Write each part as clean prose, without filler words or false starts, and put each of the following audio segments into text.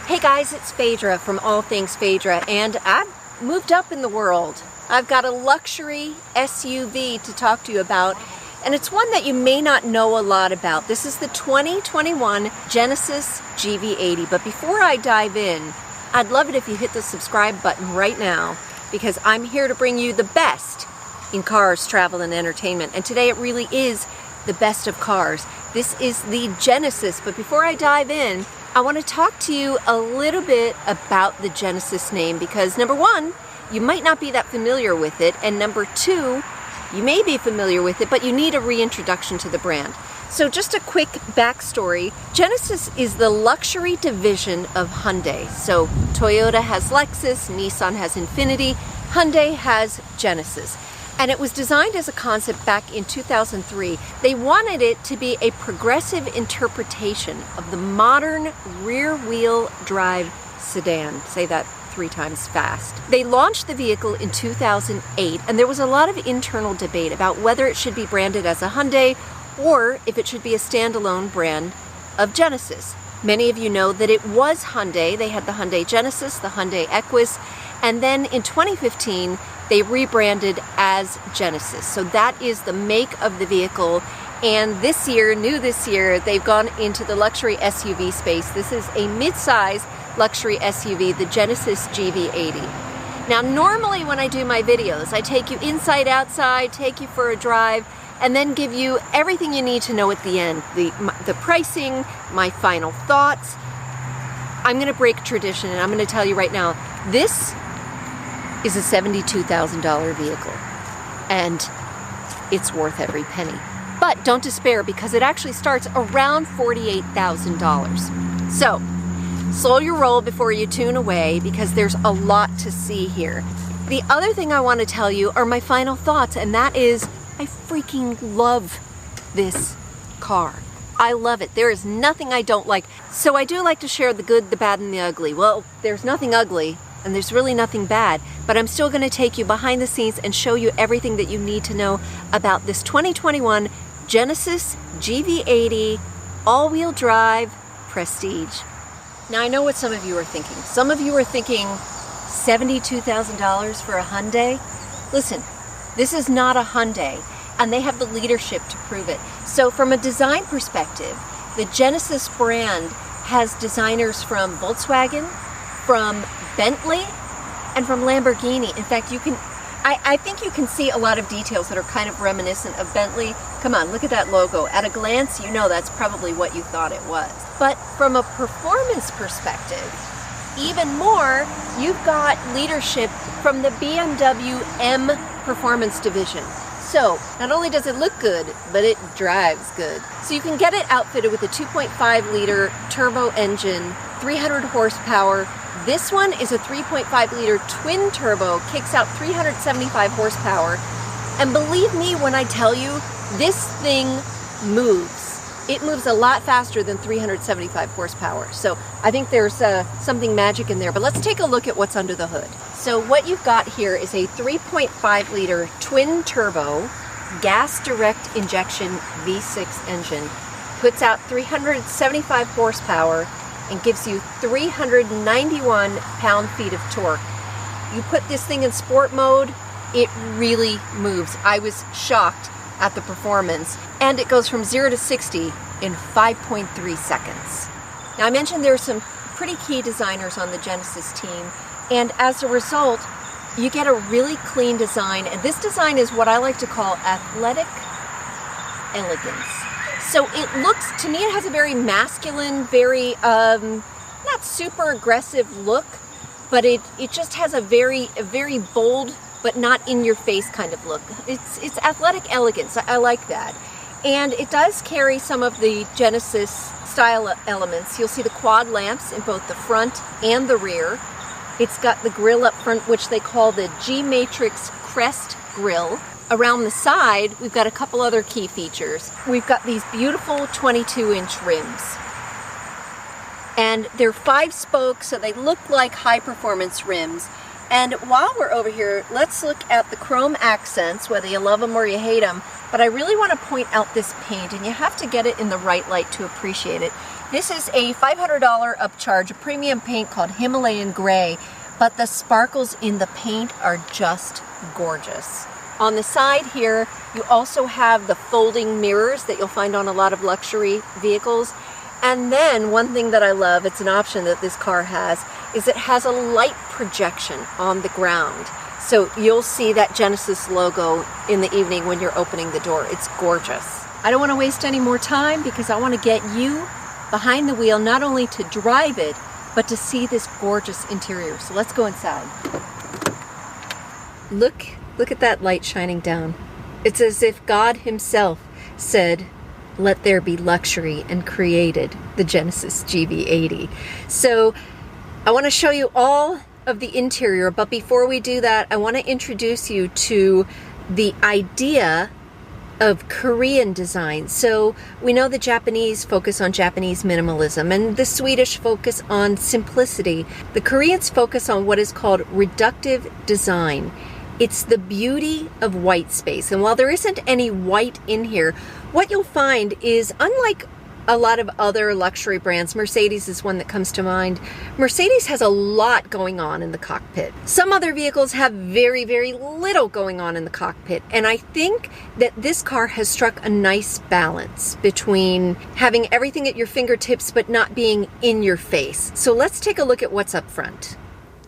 Hey guys, it's Fadra from All Things Fadra, and I've moved up in the world. I've got a luxury SUV to talk to you about, and it's one that you may not know a lot about. This is the 2021 Genesis GV80, but before I dive in, I'd love it if you hit the subscribe button right now, because I'm here to bring you the best in cars, travel, and entertainment, and today it really is the best of cars. This is the Genesis, but before I dive in, I want to talk to you a little bit about the Genesis name because number one, you might not be that familiar with it, and number two, you may be familiar with it, but you need a reintroduction to the brand. So just a quick backstory, Genesis is the luxury division of Hyundai. So Toyota has Lexus, Nissan has Infiniti, Hyundai has Genesis. And it was designed as a concept back in 2003. They wanted it to be a progressive interpretation of the modern rear-wheel drive sedan. Say that 3 times fast. They launched the vehicle in 2008, and there was a lot of internal debate about whether it should be branded as a Hyundai or if it should be a standalone brand of Genesis. Many of you know that it was Hyundai. They had the Hyundai Genesis, the Hyundai Equus, and then in 2015, they rebranded as Genesis. So that is the make of the vehicle. And this year, new this year, they've gone into the luxury SUV space. This is a mid-size luxury SUV, the Genesis GV80. Now, normally when I do my videos, I take you inside, outside, take you for a drive, and then give you everything you need to know at the end. The pricing, my final thoughts. I'm gonna break tradition and I'm gonna tell you right now, this is a $72,000 vehicle, and it's worth every penny. But don't despair, because it actually starts around $48,000. So, slow your roll before you tune away, because there's a lot to see here. The other thing I want to tell you are my final thoughts, and that is, I freaking love this car. I love it. There is nothing I don't like. So I do like to share the good, the bad, and the ugly. Well, there's nothing ugly, and there's really nothing bad, but I'm still gonna take you behind the scenes and show you everything that you need to know about this 2021 Genesis GV80 all-wheel drive Prestige. Now I know what some of you are thinking. Some of you are thinking $72,000 for a Hyundai? Listen, this is not a Hyundai, and they have the leadership to prove it. So from a design perspective, the Genesis brand has designers from Volkswagen, from Bentley, and from Lamborghini. In fact, I think you can see a lot of details that are kind of reminiscent of Bentley. Come on, look at that logo. At a glance, you know that's probably what you thought it was. But from a performance perspective, even more, you've got leadership from the BMW M Performance division. So, not only does it look good, but it drives good. So you can get it outfitted with a 2.5 liter turbo engine, 300 horsepower. This one is a 3.5 liter twin turbo, kicks out 375 horsepower. And believe me when I tell you, this thing moves. It moves a lot faster than 375 horsepower. So I think there's something magic in there, but let's take a look at what's under the hood. So what you've got here is a 3.5 liter twin turbo gas direct injection V6 engine. Puts out 375 horsepower and gives you 391 pound-feet of torque. You put this thing in sport mode, it really moves. I was shocked at the performance, and it goes from 0 to 60 in 5.3 seconds. Now I mentioned there are some pretty key designers on the Genesis team, and as a result, you get a really clean design, and this design is what I like to call athletic elegance. So it looks, to me, it has a very masculine, very, not super aggressive look, but it just has a very bold, but not in your face kind of look. It's athletic elegance, I like that. And it does carry some of the Genesis style elements. You'll see the quad lamps in both the front and the rear. It's got the grille up front, which they call the G-Matrix Crest grille. Around the side, we've got a couple other key features. We've got these beautiful 22-inch rims. And they're 5 spokes, so they look like high-performance rims. And while we're over here, let's look at the chrome accents, whether you love them or you hate them. But I really want to point out this paint, and you have to get it in the right light to appreciate it. This is a $500 upcharge, a premium paint called Himalayan Gray, but the sparkles in the paint are just gorgeous. On the side here, you also have the folding mirrors that you'll find on a lot of luxury vehicles. And then one thing that I love, it's an option that this car has, is it has a light projection on the ground. So you'll see that Genesis logo in the evening when you're opening the door. It's gorgeous. I don't want to waste any more time because I want to get you behind the wheel, not only to drive it, but to see this gorgeous interior. So let's go inside. Look at that light shining down. It's as if God himself said, "Let there be luxury," and created the Genesis GV80. So I want to show you all of the interior, but before we do that, I want to introduce you to the idea of Korean design. So we know the Japanese focus on Japanese minimalism and the Swedish focus on simplicity. The Koreans focus on what is called reductive design. It's the beauty of white space. And while there isn't any white in here, what you'll find is, unlike a lot of other luxury brands, Mercedes is one that comes to mind. Mercedes has a lot going on in the cockpit. Some other vehicles have very, very little going on in the cockpit. And I think that this car has struck a nice balance between having everything at your fingertips but not being in your face. So let's take a look at what's up front.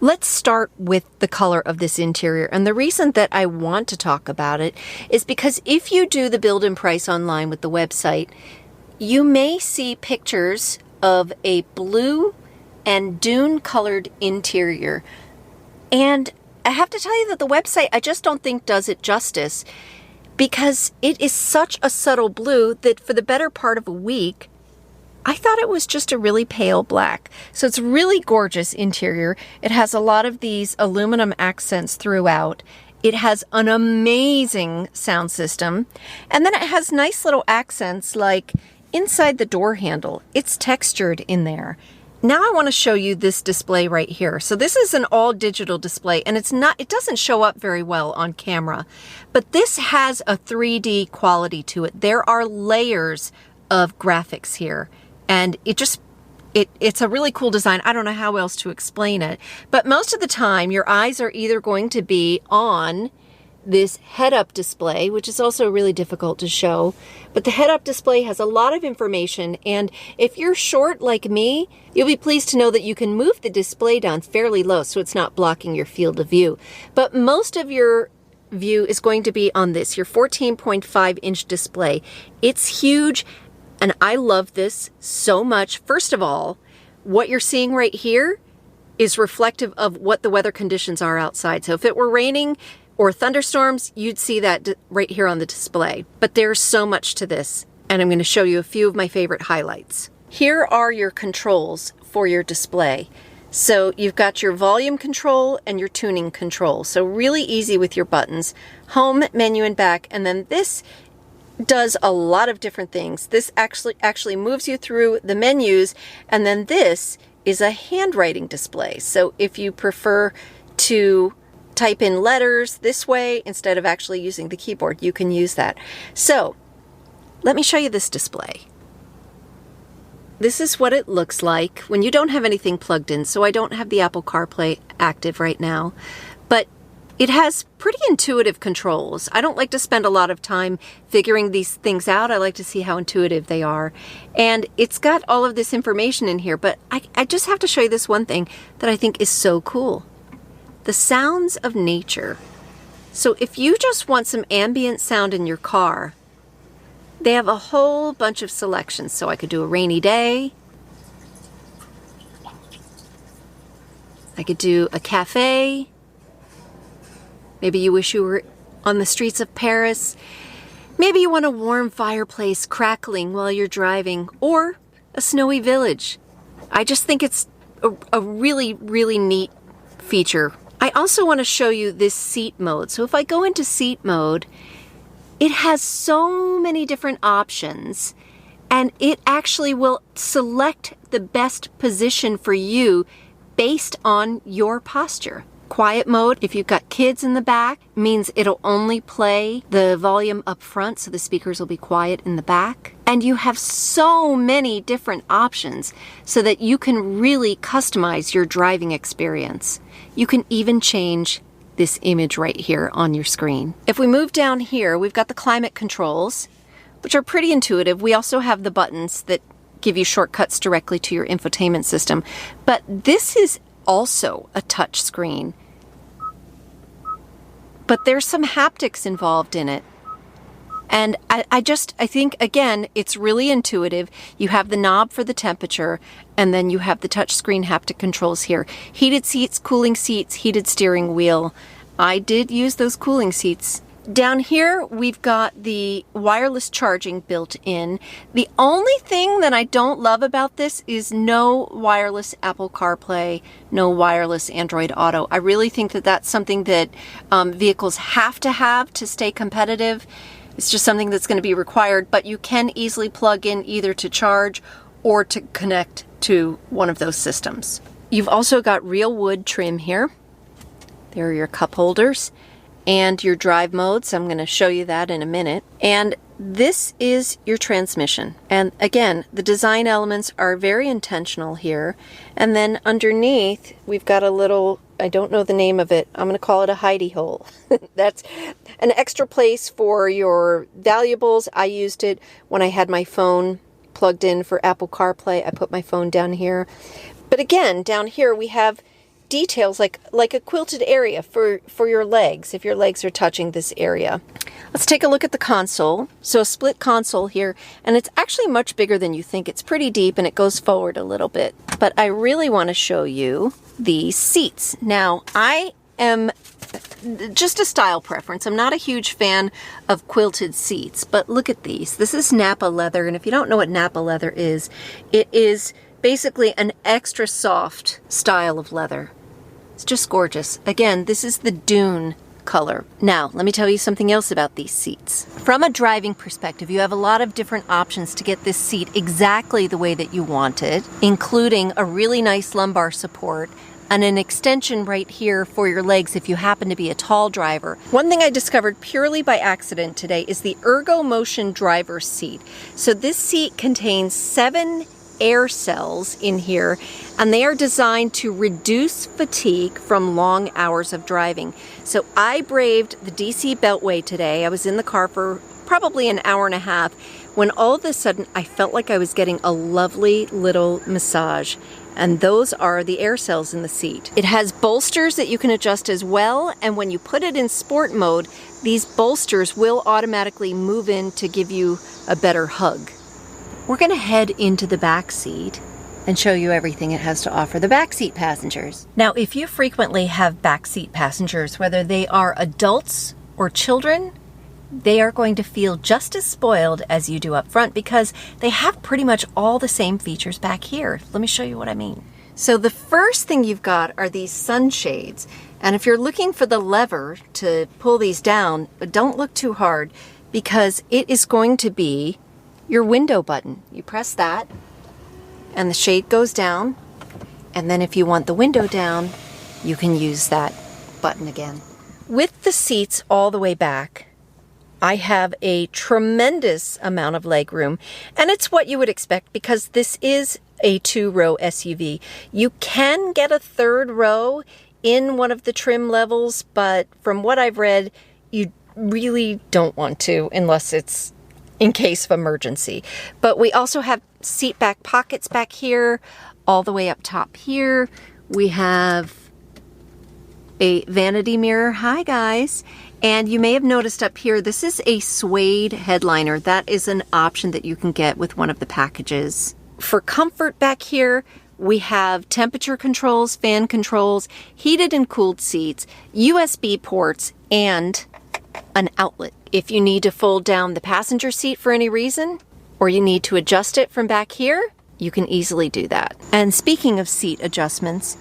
Let's start with the color of this interior. And the reason that I want to talk about it is because if you do the build and price online with the website, you may see pictures of a blue and dune colored interior. And I have to tell you that the website, I just don't think does it justice, because it is such a subtle blue that for the better part of a week, I thought it was just a really pale black. So it's really gorgeous interior. It has a lot of these aluminum accents throughout. It has an amazing sound system. And then it has nice little accents like inside the door handle. It's textured in there. Now I want to show you this display right here. So this is an all digital display, and it doesn't show up very well on camera, but this has a 3D quality to it. There are layers of graphics here, and it's a really cool design. I don't know how else to explain it, but most of the time your eyes are either going to be on this head-up display, which is also really difficult to show, but the head-up display has a lot of information, and if you're short like me, you'll be pleased to know that you can move the display down fairly low so it's not blocking your field of view. But most of your view is going to be on this, your 14.5-inch display. It's huge, and I love this so much. First of all, what you're seeing right here is reflective of what the weather conditions are outside. So if it were raining or thunderstorms, you'd see that right here on the display. But there's so much to this, and I'm going to show you a few of my favorite highlights. Here are your controls for your display. So you've got your volume control and your tuning control. So really easy with your buttons. Home, menu, and back. And then this does a lot of different things. This actually moves you through the menus, and then this is a handwriting display. So if you prefer to type in letters this way instead of actually using the keyboard, you can use that. So let me show you this display. This is what it looks like when you don't have anything plugged in. So I don't have the Apple CarPlay active right now, but it has pretty intuitive controls. I don't like to spend a lot of time figuring these things out. I like to see how intuitive they are. And it's got all of this information in here, but I just have to show you this one thing that I think is so cool. The sounds of nature. So if you just want some ambient sound in your car, they have a whole bunch of selections. So I could do a rainy day. I could do a cafe. Maybe you wish you were on the streets of Paris. Maybe you want a warm fireplace crackling while you're driving, or a snowy village. I just think it's a really, really neat feature. I also want to show you this seat mode. So if I go into seat mode, it has so many different options, and it actually will select the best position for you based on your posture. Quiet mode, if you've got kids in the back, means it'll only play the volume up front, so the speakers will be quiet in the back. And you have so many different options so that you can really customize your driving experience. You can even change this image right here on your screen. If we move down here, we've got the climate controls, which are pretty intuitive. We also have the buttons that give you shortcuts directly to your infotainment system. But this is also a touch screen. But there's some haptics involved in it. And I think, again, it's really intuitive. You have the knob for the temperature, and then you have the touchscreen haptic controls here. Heated seats, cooling seats, heated steering wheel. I did use those cooling seats. Down here, we've got the wireless charging built in. The only thing that I don't love about this is no wireless Apple CarPlay, no wireless Android Auto. I really think that that's something that vehicles have to stay competitive. It's just something that's going to be required, but you can easily plug in either to charge or to connect to one of those systems. You've also got real wood trim here. There are your cup holders and your drive modes. I'm going to show you that in a minute. And this is your transmission. And again, the design elements are very intentional here. And then underneath, we've got a little, I don't know the name of it, I'm going to call it a hidey hole. That's an extra place for your valuables. I used it when I had my phone plugged in for Apple CarPlay. I put my phone down here. But again, down here we have details like a quilted area for your legs, if your legs are touching this area. Let's take a look at the console. So a split console here, and it's actually much bigger than you think. It's pretty deep and it goes forward a little bit. But I really want to show you the seats. Now, I am just a style preference. I'm not a huge fan of quilted seats, but look at these. This is Napa leather, and if you don't know what Napa leather is, it is basically an extra soft style of leather. It's just gorgeous. Again, this is the Dune color. Now, let me tell you something else about these seats. From a driving perspective, you have a lot of different options to get this seat exactly the way that you want it, including a really nice lumbar support and an extension right here for your legs if you happen to be a tall driver. One thing I discovered purely by accident today is the Ergo Motion driver seat. So this seat contains 7 air cells in here, and they are designed to reduce fatigue from long hours of driving. So I braved the DC Beltway today. I was in the car for probably an hour and a half when all of a sudden I felt like I was getting a lovely little massage. And those are the air cells in the seat. It has bolsters that you can adjust as well, and when you put it in sport mode, these bolsters will automatically move in to give you a better hug. We're going to head into the back seat and show you everything it has to offer the backseat passengers. Now, if you frequently have backseat passengers, whether they are adults or children, they are going to feel just as spoiled as you do up front because they have pretty much all the same features back here. Let me show you what I mean. So the first thing you've got are these sunshades. And if you're looking for the lever to pull these down, don't look too hard because it is going to be your window button. You press that and the shade goes down. And then if you want the window down, you can use that button again. With the seats all the way back, I have a tremendous amount of leg room, and it's what you would expect because this is a 2-row SUV. You can get a 3rd row in one of the trim levels, but from what I've read, you really don't want to unless it's in case of emergency. But we also have seat back pockets back here, all the way up top here. We have a vanity mirror. Hi guys. And you may have noticed up here, this is a suede headliner. That is an option that you can get with one of the packages. For comfort back here, we have temperature controls, fan controls, heated and cooled seats, USB ports, and an outlet. If you need to fold down the passenger seat for any reason, or you need to adjust it from back here, you can easily do that. And speaking of seat adjustments,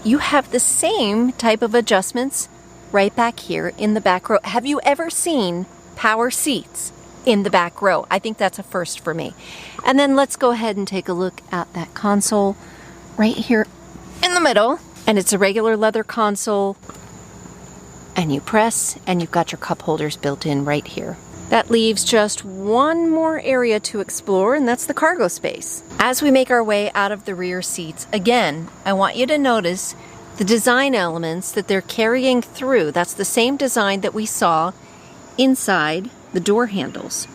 you have the same type of adjustments right back here in the back row. Have you ever seen power seats in the back row? I think that's a first for me. And then let's go ahead and take a look at that console right here in the middle. And it's a regular leather console. And you press, and you've got your cup holders built in right here. That leaves just one more area to explore, and that's the cargo space. As we make our way out of the rear seats, again, I want you to notice the design elements that they're carrying through. That's the same design that we saw inside the door handles.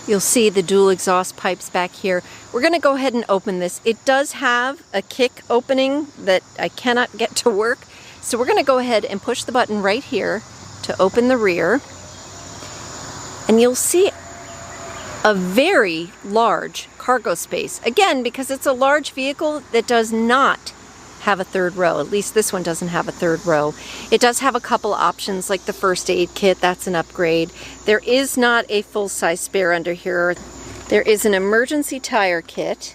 You'll see the dual exhaust pipes back here. We're going to go ahead and open this. It does have a kick opening that I cannot get to work, so we're going to go ahead and push the button right here to open the rear. And you'll see a very large cargo space. Again, because it's a large vehicle that does not have a third row. At least this one doesn't have a third row. It does have a couple options like the first aid kit. That's an upgrade. There is not a full-size spare under here. There is an emergency tire kit.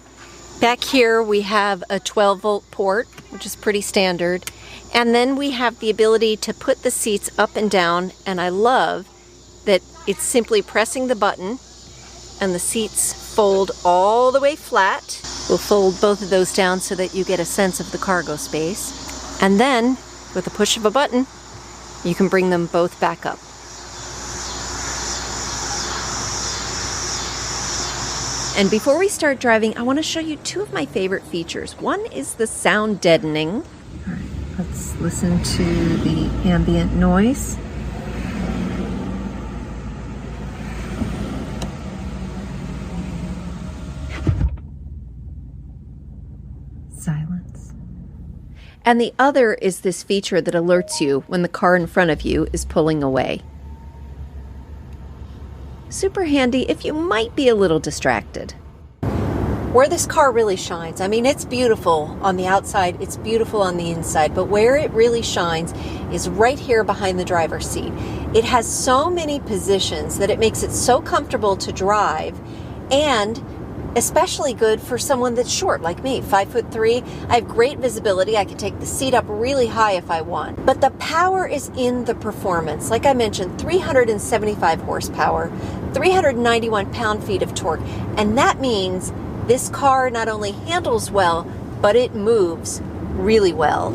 Back here we have a 12-volt port, which is pretty standard. And then we have the ability to put the seats up and down, and I love that it's simply pressing the button and the seats fold all the way flat. We'll fold both of those down so that you get a sense of the cargo space. And then, with a push of a button, you can bring them both back up. And before we start driving, I want to show you two of my favorite features. One is the sound deadening. All right, let's listen to the ambient noise. Silence. And the other is this feature that alerts you when the car in front of you is pulling away. Super handy if you might be a little distracted. Where this car really shines, I mean, it's beautiful on the outside, it's beautiful on the inside, but where it really shines is right here behind the driver's seat. It has so many positions that it makes it so comfortable to drive, and especially good for someone that's short like me, 5'3". I have great visibility. I can take the seat up really high if I want. But the power is in the performance. Like I mentioned, 375 horsepower, 391 pound-feet of torque. And that means this car not only handles well, but it moves really well.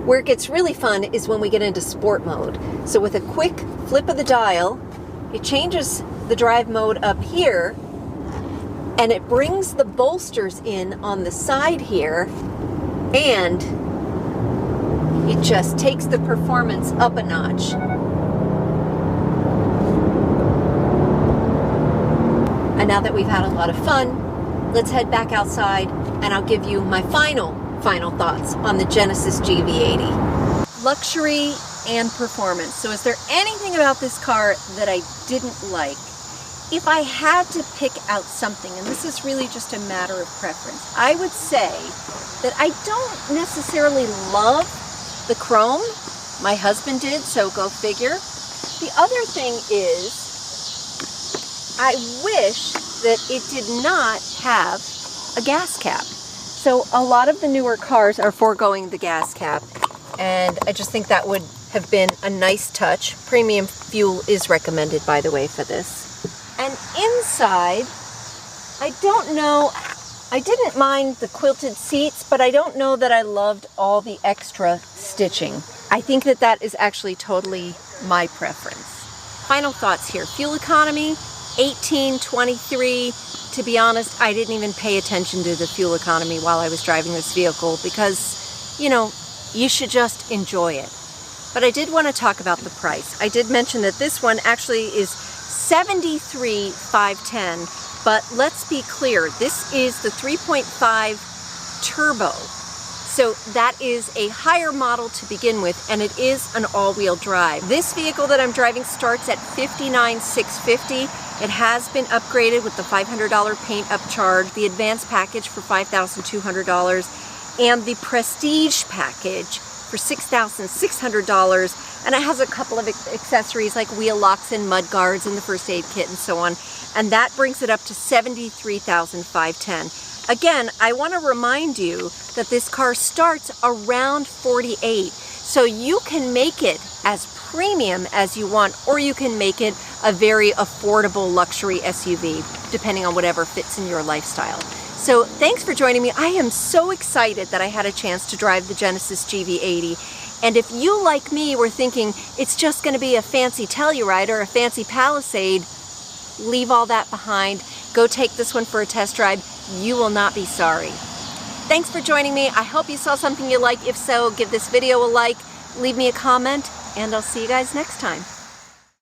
Where it gets really fun is when we get into sport mode. So with a quick flip of the dial, it changes the drive mode up here, and it brings the bolsters in on the side here, and it just takes the performance up a notch. And now that we've had a lot of fun, let's head back outside, and I'll give you my final thoughts on the Genesis GV80. Luxury and performance. So is there anything about this car that I didn't like? If I had to pick out something, and this is really just a matter of preference, I would say that I don't necessarily love the chrome. My husband did, so go figure. The other thing is, I wish that it did not have a gas cap. So a lot of the newer cars are foregoing the gas cap, and I just think that would have been a nice touch. Premium fuel is recommended, by the way, for this. And inside, I don't know, I didn't mind the quilted seats, but I don't know that I loved all the extra stitching. I think that that is actually totally my preference. Final thoughts here. Fuel economy, 1823. To be honest, I didn't even pay attention to the fuel economy while I was driving this vehicle because, you know, you should just enjoy it. But I did want to talk about the price. I did mention that this one actually is $73,510, but let's be clear, this is the 3.5 turbo. So that is a higher model to begin with, and it is an all-wheel drive. This vehicle that I'm driving starts at $59,650. It has been upgraded with the $500 paint upcharge, the advanced package for $5,200, and the prestige package for $6,600, and it has a couple of accessories like wheel locks and mud guards and the first aid kit and so on, and that brings it up to $73,510. Again, I want to remind you that this car starts around $48,000, so you can make it as premium as you want, or you can make it a very affordable luxury SUV, depending on whatever fits in your lifestyle. So thanks for joining me. I am so excited that I had a chance to drive the Genesis GV80. And if you, like me, were thinking it's just going to be a fancy Telluride or a fancy Palisade, leave all that behind. Go take this one for a test drive. You will not be sorry. Thanks for joining me. I hope you saw something you like. If so, give this video a like, leave me a comment, and I'll see you guys next time.